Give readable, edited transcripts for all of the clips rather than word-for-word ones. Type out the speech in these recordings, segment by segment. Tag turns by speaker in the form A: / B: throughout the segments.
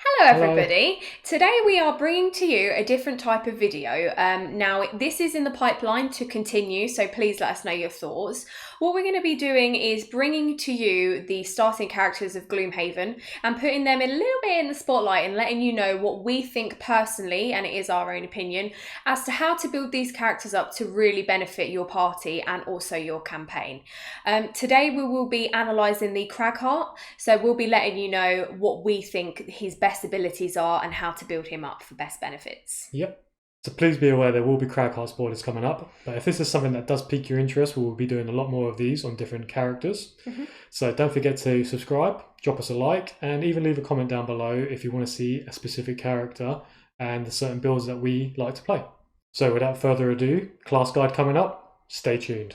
A: Hello
B: Hello.
A: everybody. Today we are bringing to you a different type of video. Now this is in the pipeline to continue, so please let us know your thoughts. What we're going to be doing is bringing to you the starting characters of Gloomhaven and putting them a little bit in the spotlight and letting you know what we think personally, and it is our own opinion, as to how to build these characters up to really benefit your party and also your campaign. Today we will be analysing the Cragheart, so we'll be letting you know what we think his best abilities are and how to build him up for best benefits.
B: Yep. So please be aware there will be Crowdcast spoilers coming up. But if this is something that does pique your interest, we will be doing a lot more of these on different characters.
A: Mhm.
B: So don't forget to subscribe, drop us a like, and even leave a comment down below if you want to see a specific character and the certain builds that we like to play. So without further ado, class guide coming up. Stay tuned.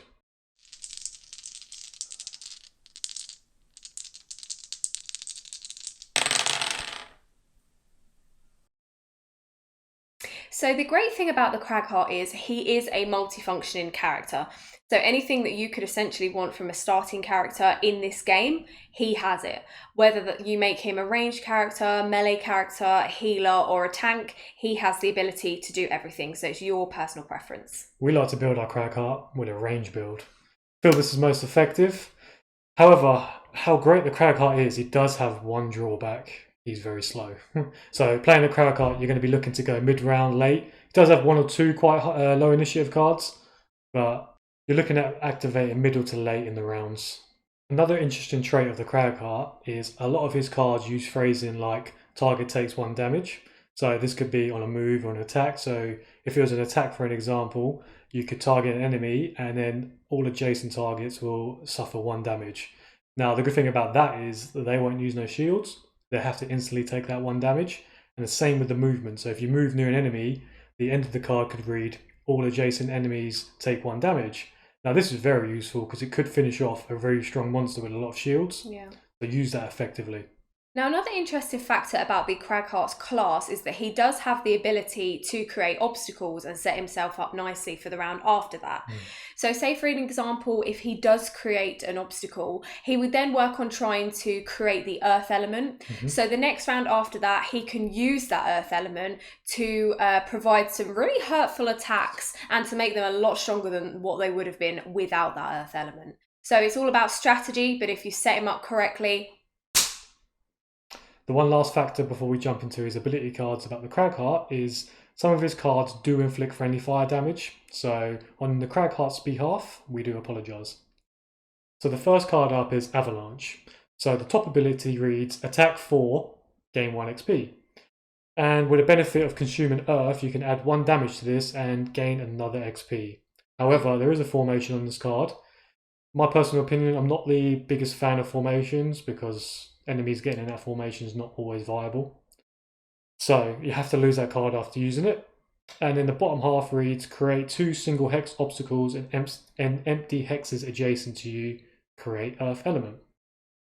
A: So the great thing about the Cragheart is he is a multifunctioning character. So anything that you could essentially want from a starting character in this game, he has it. Whether that you make him a ranged character, melee character, healer, or a tank, he has the ability to do everything. So it's your personal preference.
B: We like to build our Cragheart with a range build. Feel this is most effective. However, how great the Cragheart is, it does have one drawback. He's very slow. So playing the Cragheart, you're going to be looking to go mid-round, late. It does have one or two quite low initiative cards, but you're looking at activating middle to late in the rounds. Another interesting trait of the Cragheart is a lot of his cards use phrasing like target takes 1 damage. So this could be on a move or an attack. So if it was an attack, for an example, you could target an enemy and then all adjacent targets will suffer 1 damage. Now, the good thing about that is that they won't use no shields. They have to instantly take that 1 damage. And the same with the movement. So if you move near an enemy, the end of the card could read all adjacent enemies take 1 damage. Now, this is very useful because it could finish off a very strong monster with a lot of shields.
A: Yeah.
B: So use that effectively.
A: Now, another interesting factor about the Cragheart's class is that he does have the ability to create obstacles and set himself up nicely for the round after that. So, say for an example, if he does create an obstacle, he would then work on trying to create the earth element. So, the next round after that, he can use that earth element to provide some really hurtful attacks and to make them a lot stronger than what they would have been without that earth element. So, it's all about strategy, but if you set him up correctly,
B: The one last factor before we jump into his ability cards about the Cragheart is some of his cards do inflict friendly fire damage. So on the Cragheart's behalf, we do apologise. So the first card up is Avalanche. So the top ability reads attack 4, gain 1 XP. And with the benefit of consuming earth, you can add 1 damage to this and gain another XP. However, there is a formation on this card. My personal opinion, I'm not the biggest fan of formations because enemies getting in that formation is not always viable. So you have to lose that card after using it. And then the bottom half reads create 2 single hex obstacles and empty hexes adjacent to you, create earth element.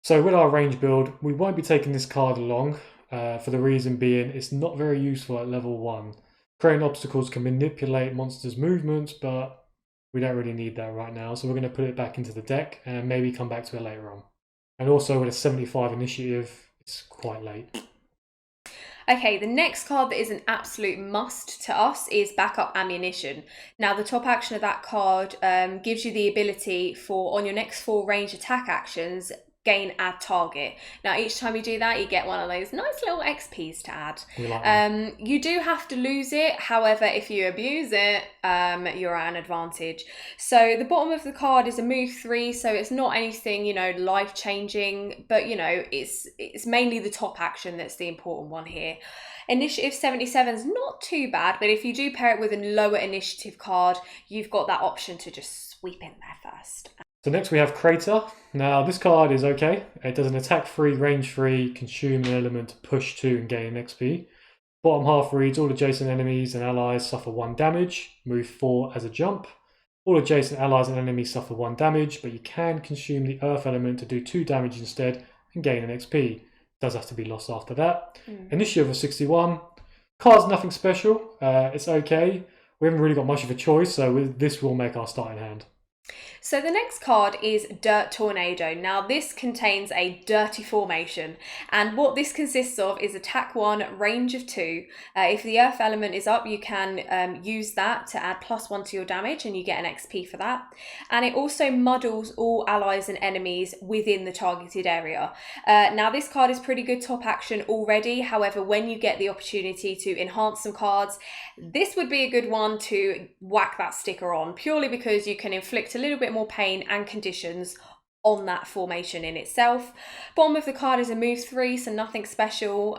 B: So with our range build, we won't be taking this card along for the reason being it's not very useful at level 1. Creating obstacles can manipulate monsters' movements, but we don't really need that right now. So we're going to put it back into the deck and maybe come back to it later on. And also with a 75 initiative, it's quite late.
A: okay, the next card that is an absolute must to us is Backup Ammunition. Now, the top action of that card gives you the ability for, on your next 4 range attack actions, gain add target. Now, each time you do that, you get one of those nice little XPs to add.
B: We like them.
A: You do have to lose it. However, if you abuse it, you're at an advantage. So the bottom of the card is a move 3, so it's not anything, life changing, but it's mainly the top action that's the important one here. Initiative 77 is not too bad, but if you do pair it with a lower initiative card, you've got that option to just sweep in there first.
B: So next we have Crater. Now this card is okay. It does an attack 3, range 3, consume an element, push 2 and gain XP. Bottom half reads all adjacent enemies and allies suffer 1 damage, move 4 as a jump. All adjacent allies and enemies suffer 1 damage, but you can consume the earth element to do 2 damage instead and gain an XP. Does have to be lost after that. Initiative of 61. Card's nothing special. It's okay. We haven't really got much of a choice, so this will make our starting hand.
A: So the next card is Dirt Tornado. Now this contains a dirty formation, and what this consists of is attack 1, range of 2. If the earth element is up, you can use that to add +1 to your damage, and you get an XP for that. And it also muddles all allies and enemies within the targeted area. Now this card is pretty good top action already. However, when you get the opportunity to enhance some cards, this would be a good one to whack that sticker on, purely because you can inflict a little bit more pain and conditions on that formation in itself. Bottom of the card is a move 3, so nothing special.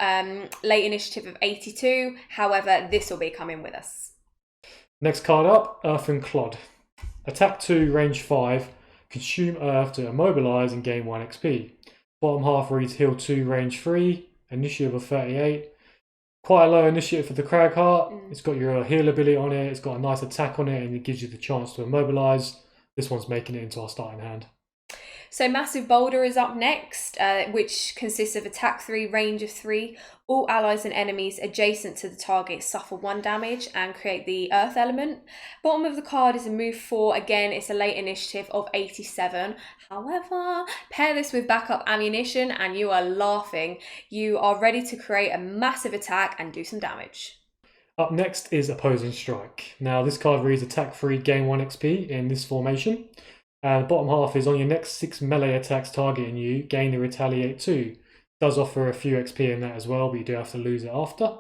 A: Late initiative of 82. However, this will be coming with us.
B: Next card up, Earthen Clod. Attack 2, range 5. Consume Earth to immobilize and gain 1 XP. Bottom half reads Heal 2, range 3. Initiative of 38. Quite a low initiative for the Cragheart. It's got your heal ability on it, it's got a nice attack on it, and it gives you the chance to immobilize. This one's making it into our starting hand.
A: So Massive Boulder is up next, which consists of attack 3, range of 3. All allies and enemies adjacent to the target suffer 1 damage and create the earth element. Bottom of the card is a move 4. Again, it's a late initiative of 87. However, pair this with backup ammunition and you are laughing. You are ready to create a massive attack and do some damage.
B: Up next is Opposing Strike. Now this card reads attack 3, gain 1 XP in this formation. And the bottom half is on your next 6 melee attacks targeting you, gain the Retaliate 2. Does offer a few XP in that as well, but you do have to lose it after.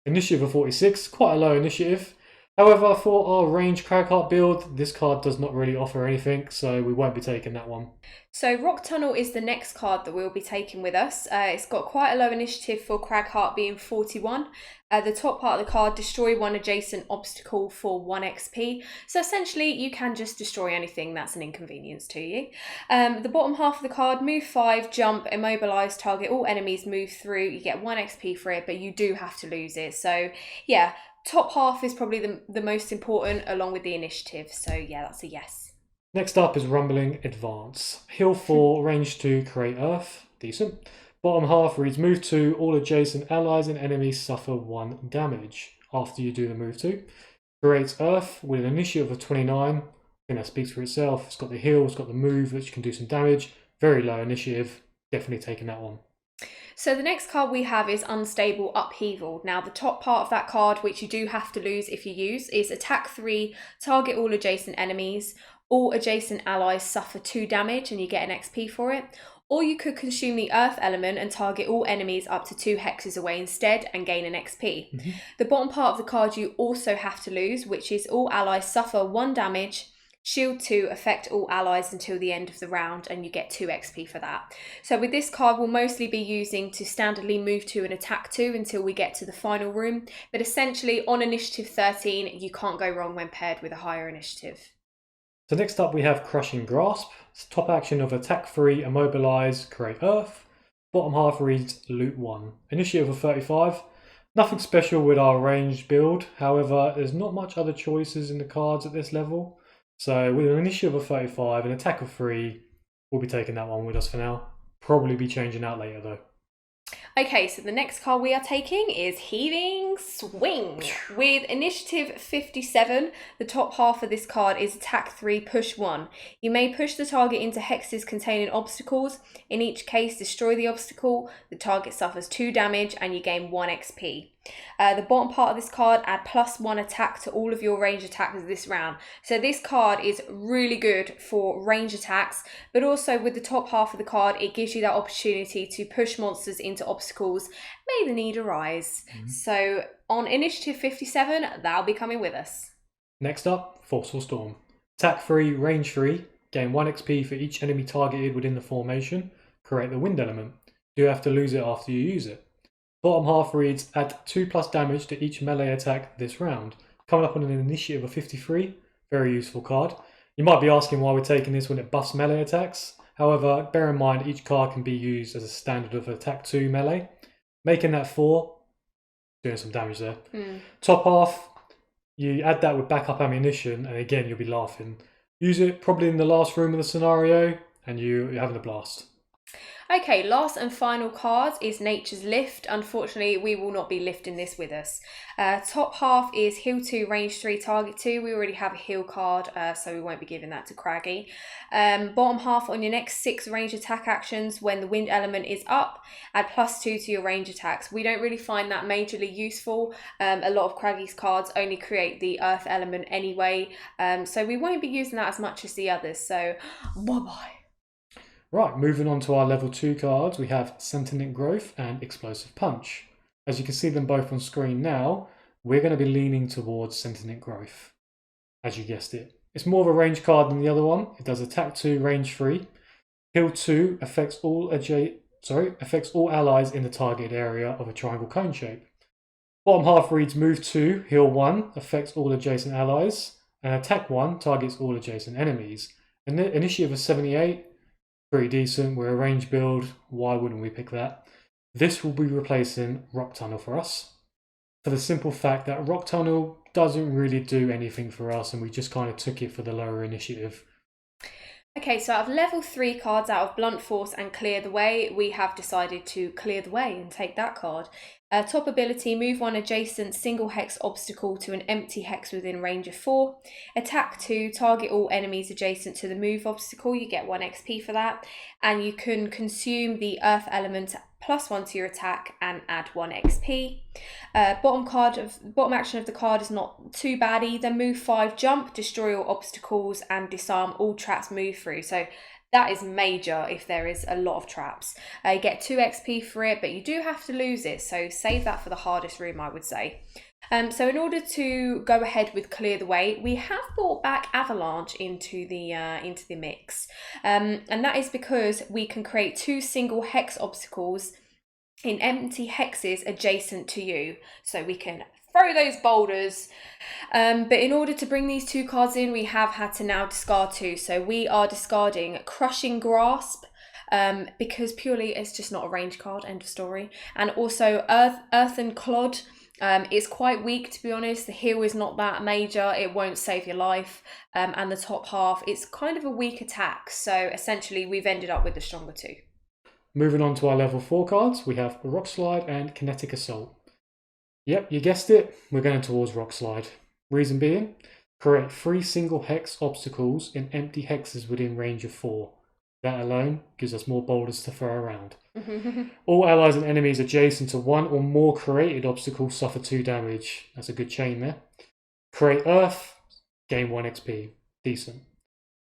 B: Initiative of 46, quite a low initiative. However, for our range Cragheart build, this card does not really offer anything, so we won't be taking that one.
A: So Rock Tunnel is the next card that we'll be taking with us. It's got quite a low initiative for Cragheart being 41. The top part of the card, destroy 1 adjacent obstacle for 1 XP. So essentially you can just destroy anything that's an inconvenience to you. The bottom half of the card, move 5, jump, immobilize, target all enemies, move through. You get 1 XP for it, but you do have to lose it. So yeah, top half is probably the most important along with the initiative. So yeah, that's a yes.
B: Next up is Rumbling Advance. Heal 4, range 2, create Earth. Decent. Bottom half reads move 2, all adjacent allies and enemies suffer 1 damage after you do the move 2. Creates Earth with an initiative of 29. I think that speaks for itself. It's got the heal, it's got the move, which can do some damage. Very low initiative. Definitely taking that one.
A: So the next card we have is Unstable Upheaval. Now the top part of that card, which you do have to lose if you use, is attack 3, target all adjacent enemies. All adjacent allies suffer 2 damage and you get an XP for it. Or you could consume the earth element and target all enemies up to 2 hexes away instead and gain an XP. The bottom part of the card you also have to lose, which is all allies suffer 1 damage, shield 2, affect all allies until the end of the round, and you get 2 XP for that. So with this card we'll mostly be using to standardly move 2 and attack 2 until we get to the final room. But essentially on initiative 13 you can't go wrong when paired with a higher initiative.
B: So next up we have Crushing Grasp. It's top action of attack 3, immobilize, create Earth. Bottom half reads loot 1. Initiative of 35. Nothing special with our ranged build. However, there's not much other choices in the cards at this level. So with an initiative of 35, an attack of 3, we'll be taking that one with us for now. Probably be changing out later though.
A: Okay, so the next card we are taking is Heaving Swing. With initiative 57, the top half of this card is attack 3, push 1. You may push the target into hexes containing obstacles. In each case, destroy the obstacle. The target suffers 2 damage and you gain 1 XP. The bottom part of this card, add +1 attack to all of your range attacks this round. So this card is really good for range attacks, but also with the top half of the card, it gives you that opportunity to push monsters into obstacles may the need arise. So on initiative 57, that'll be coming with us.
B: Next up, Forceful Storm. Attack 3, range 3, gain 1 XP for each enemy targeted within the formation. Create the wind element. Do have to lose it after you use it. Bottom half reads add 2+ damage to each melee attack this round. Coming up on an initiative of 53, very useful card. You might be asking why we're taking this when it buffs melee attacks. However, bear in mind each card can be used as a standard of attack 2 melee. Making that 4, doing some damage there. Top half, you add that with backup ammunition and again you'll be laughing. Use it probably in the last room of the scenario and you're having a blast.
A: Okay, last and final card is Nature's Lift. Unfortunately, we will not be lifting this with us. Top half is Heal 2, Range 3, Target 2. We already have a heal card, so we won't be giving that to Craggy. Bottom half, on your next 6 range attack actions, when the wind element is up, add +2 to your range attacks. We don't really find that majorly useful. A lot of Craggy's cards only create the earth element anyway, so we won't be using that as much as the others. So, bye-bye.
B: Right, moving on to our level 2 cards, we have Sentient Growth and Explosive Punch. As you can see them both on screen now, we're going to be leaning towards Sentient Growth. As you guessed it. It's more of a range card than the other one. It does attack 2, range 3. Heal 2 affects all allies in the target area of a triangle cone shape. Bottom half reads move 2, heal 1, affects all adjacent allies, and attack 1 targets all adjacent enemies. Initiative of 78. Pretty decent. We're a range build. Why wouldn't we pick that? This will be replacing Rock Tunnel for us. For the simple fact that Rock Tunnel doesn't really do anything for us, and we just kind of took it for the lower initiative.
A: Okay, so out of level 3 cards, out of Blunt Force and Clear the Way, we have decided to clear the way and take that card. Top ability, move 1 adjacent single hex obstacle to an empty hex within range of 4. Attack 2, target all enemies adjacent to the move obstacle. You get 1 XP for that. And you can consume the earth element +1 to your attack and add 1 XP. Bottom action of the card is not too bad either. Move 5, jump, destroy all obstacles and disarm all traps move through. So that is major if there is a lot of traps. You get 2 XP for it, but you do have to lose it, so save that for the hardest room, I would say. So in order to go ahead with Clear the Way, we have brought back Avalanche into the mix. And that is because we can create 2 single hex obstacles in empty hexes adjacent to you. So we can throw those boulders. But in order to bring these 2 cards in, we have had to now discard 2. So we are discarding Crushing Grasp, because purely it's just not a range card, end of story. And also Earthen Clod. It's quite weak, to be honest. The heal is not that major. It won't save your life. And the top half, it's kind of a weak attack. So essentially we've ended up with the stronger 2.
B: Moving on to our level 4 cards, we have Rock Slide and Kinetic Assault. Yep, you guessed it, we're going towards Rock Slide. Reason being, create 3 single hex obstacles in empty hexes within range of 4. That alone gives us more boulders to throw around. All allies and enemies adjacent to 1 or more created obstacles suffer 2 damage. That's a good chain there. Create Earth, gain 1 XP. Decent.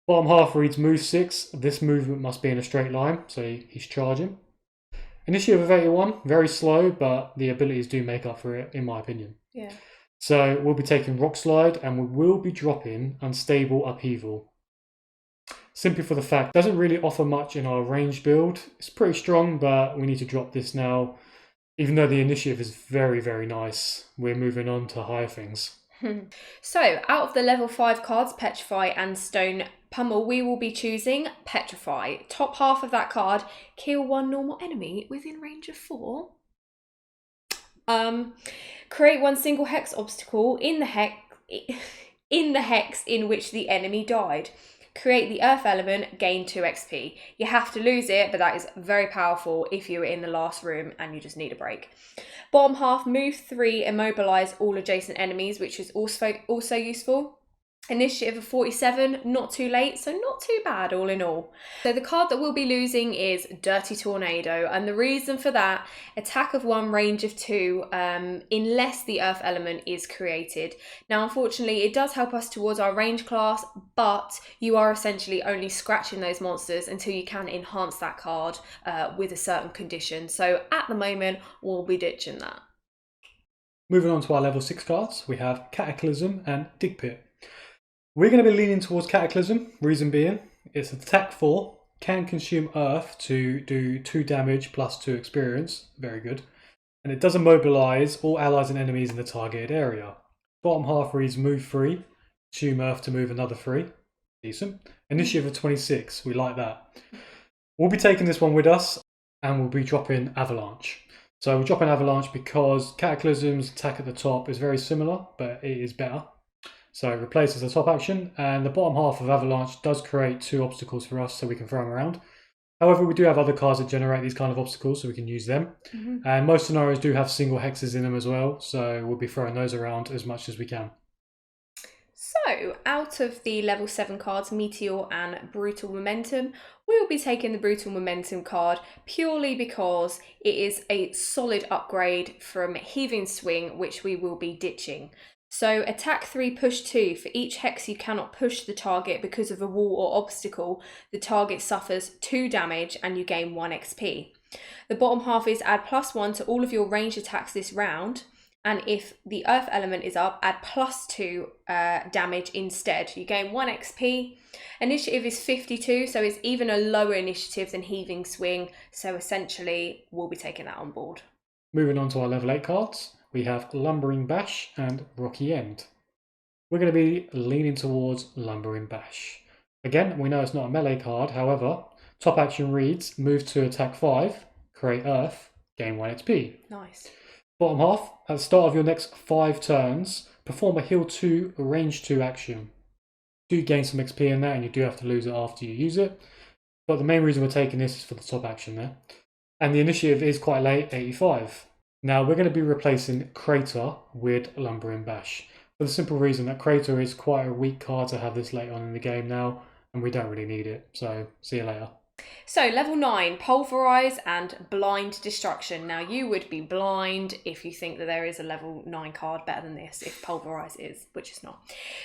B: Bottom half reads move 6. This movement must be in a straight line, so he's charging. Initiative of 81, very slow, but the abilities do make up for it, in my opinion.
A: Yeah.
B: So we'll be taking Rock Slide, and we will be dropping Unstable Upheaval. Simply for the fact it doesn't really offer much in our range build. It's pretty strong, but we need to drop this now. Even though the initiative is very, very nice, we're moving on to higher things.
A: So, out of the level 5 cards, Petrify and Stone Pummel, we will be choosing Petrify. Top half of that card, kill 1 normal enemy within range of 4. Create 1 single hex obstacle in the hex in which the enemy died. Create the earth element, gain 2 XP. You have to lose it, but that is very powerful if you're in the last room and you just need a break. Bottom half, move 3, immobilize all adjacent enemies, which is also useful. Initiative of 47, not too late, so not too bad all in all. So the card that we'll be losing is Dirty Tornado, and the reason for that, attack of 1, range of 2, unless the earth element is created. Now unfortunately it does help us towards our range class, but you are essentially only scratching those monsters until you can enhance that card with a certain condition. So at the moment we'll be ditching that.
B: Moving on to our level 6 cards, we have Cataclysm and Dig Pit. We're going to be leaning towards Cataclysm, reason being, it's attack 4, can consume earth to do 2 damage plus 2 experience, very good. And it does immobilize all allies and enemies in the targeted area. Bottom half reads move 3, consume earth to move another 3, decent. Initiative of 26, we like that. We'll be taking this one with us and we'll be dropping Avalanche. So we're dropping Avalanche because Cataclysm's attack at the top is very similar, but it is better. So it replaces the top action, and the bottom half of Avalanche does create 2 obstacles for us so we can throw them around. However, we do have other cards that generate these kind of obstacles, so we can use them. And most scenarios do have single hexes in them as well, so we'll be throwing those around as much as we can.
A: So, out of the level 7 cards, Meteor and Brutal Momentum, we will be taking the Brutal Momentum card purely because it is a solid upgrade from Heaving Swing, which we will be ditching. So, attack 3, push 2. For each hex you cannot push the target because of a wall or obstacle, the target suffers 2 damage and you gain 1 XP. The bottom half is add +1 to all of your ranged attacks this round. And if the earth element is up, add +2 damage instead. You gain 1 XP. Initiative is 52, so it's even a lower initiative than Heaving Swing. So essentially, we'll be taking that on board.
B: Moving on to our level 8 cards, we have Lumbering Bash and Rocky End. We're going to be leaning towards Lumbering Bash. Again, we know it's not a melee card, however, top action reads, move to attack 5, create earth, gain 1 XP.
A: Nice.
B: Bottom half, at the start of your next 5 turns, perform a heal 2, range 2 action. You do gain some XP in that, and you do have to lose it after you use it. But the main reason we're taking this is for the top action there. And the initiative is quite late, 85. Now we're going to be replacing Crater with Lumbering Bash. For the simple reason that Crater is quite a weak card to have this late on in the game now, and we don't really need it. So, see you later.
A: So, level 9, Pulverize and Blind Destruction. Now, you would be blind if you think that there is a level 9 card better than this, if Pulverize is, which is not.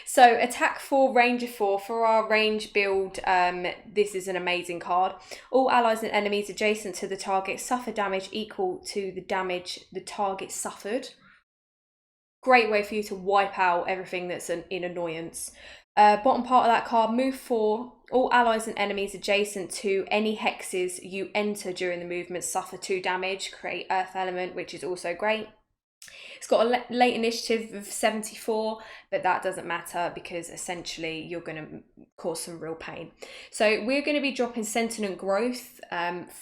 A: So, attack 4, Ranger 4. For our range build, this is an amazing card. All allies and enemies adjacent to the target suffer damage equal to the damage the target suffered. Great way for you to wipe out everything that's in annoyance. Bottom part of that card, move 4. All allies and enemies adjacent to any hexes you enter during the movement suffer 2 damage. Create earth element, which is also great. It's got a late initiative of 74, but that doesn't matter because essentially you're going to cause some real pain. So we're going to be dropping Sentient Growth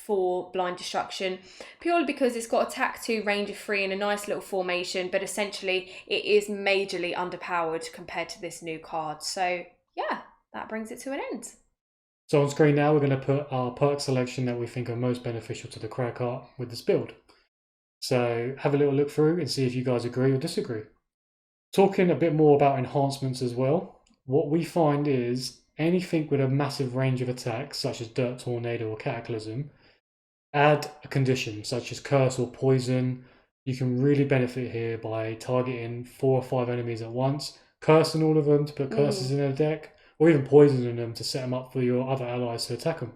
A: for Blind Destruction, purely because it's got attack 2, range of 3 and a nice little formation, but essentially it is majorly underpowered compared to this new card. So yeah, that brings it to an end.
B: So on screen now, we're going to put our perk selection that we think are most beneficial to the Cragheart with this build. So have a little look through and see if you guys agree or disagree. Talking a bit more about enhancements as well, what we find is anything with a massive range of attacks, such as Dirt Tornado or Cataclysm, add a condition such as Curse or Poison. You can really benefit here by targeting 4 or 5 enemies at once, cursing all of them to put curses in their deck, or even poisoning them to set them up for your other allies to attack them.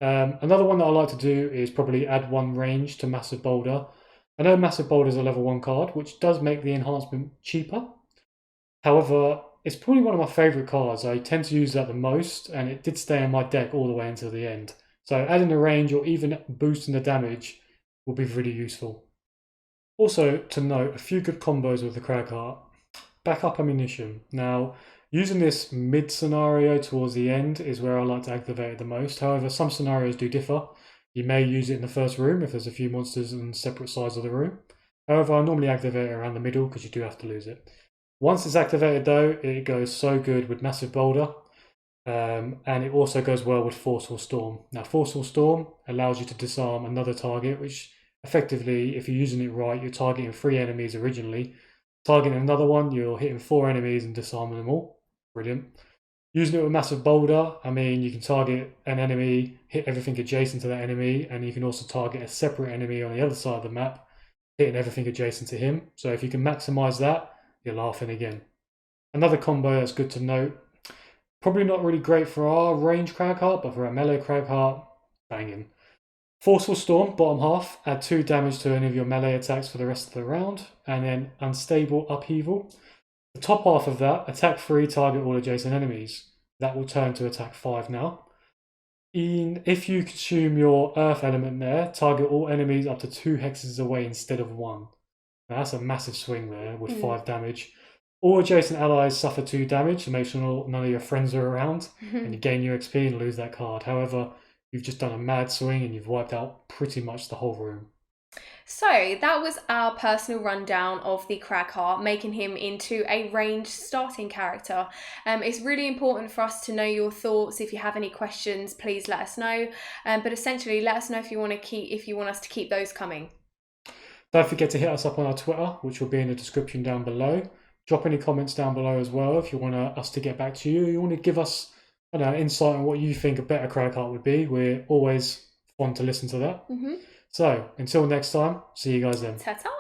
B: Another one that I like to do is probably add 1 range to Massive Boulder. I know Massive Boulder is a level 1 card, which does make the enhancement cheaper. However, it's probably one of my favourite cards. I tend to use that the most, and it did stay in my deck all the way until the end. So adding a range or even boosting the damage will be really useful. Also, to note, a few good combos with the Cragheart. Backup ammunition. Now, using this mid scenario towards the end is where I like to activate it the most. However, some scenarios do differ. You may use it in the first room if there's a few monsters on separate sides of the room. However, I normally activate it around the middle because you do have to lose it. Once it's activated though, it goes so good with Massive Boulder. And it also goes well with Forceful Storm. Now, Forceful Storm allows you to disarm another target, which effectively, if you're using it right, you're targeting 3 enemies originally. Targeting another one, you're hitting 4 enemies and disarming them all. Brilliant. Using it with Massive Boulder, I mean, you can target an enemy, hit everything adjacent to that enemy, and you can also target a separate enemy on the other side of the map, hitting everything adjacent to him. So if you can maximize that, you're laughing again. Another combo that's good to note, probably not really great for our range Cragheart, but for our melee Cragheart, banging. Forceful Storm, bottom half, add 2 damage to any of your melee attacks for the rest of the round, and then Unstable Upheaval. The top half of that, attack 3, target all adjacent enemies. That will turn to attack 5 now. If you consume your earth element there, target all enemies up to 2 hexes away instead of 1. Now that's a massive swing there with 5 damage. All adjacent allies suffer 2 damage to make sure none of your friends are around, and you gain your XP and lose that card. However, you've just done a mad swing and you've wiped out pretty much the whole room.
A: So that was our personal rundown of the Cragheart, making him into a ranged starting character. It's really important for us to know your thoughts. If you have any questions, please let us know. But essentially, let us know if you want us to keep those coming.
B: Don't forget to hit us up on our Twitter, which will be in the description down below. Drop any comments down below as well if you want us to get back to you. You want to give us insight on what you think a better Cragheart would be. We're always fun to listen to that. So until next time, see you guys then.
A: Ta-ta!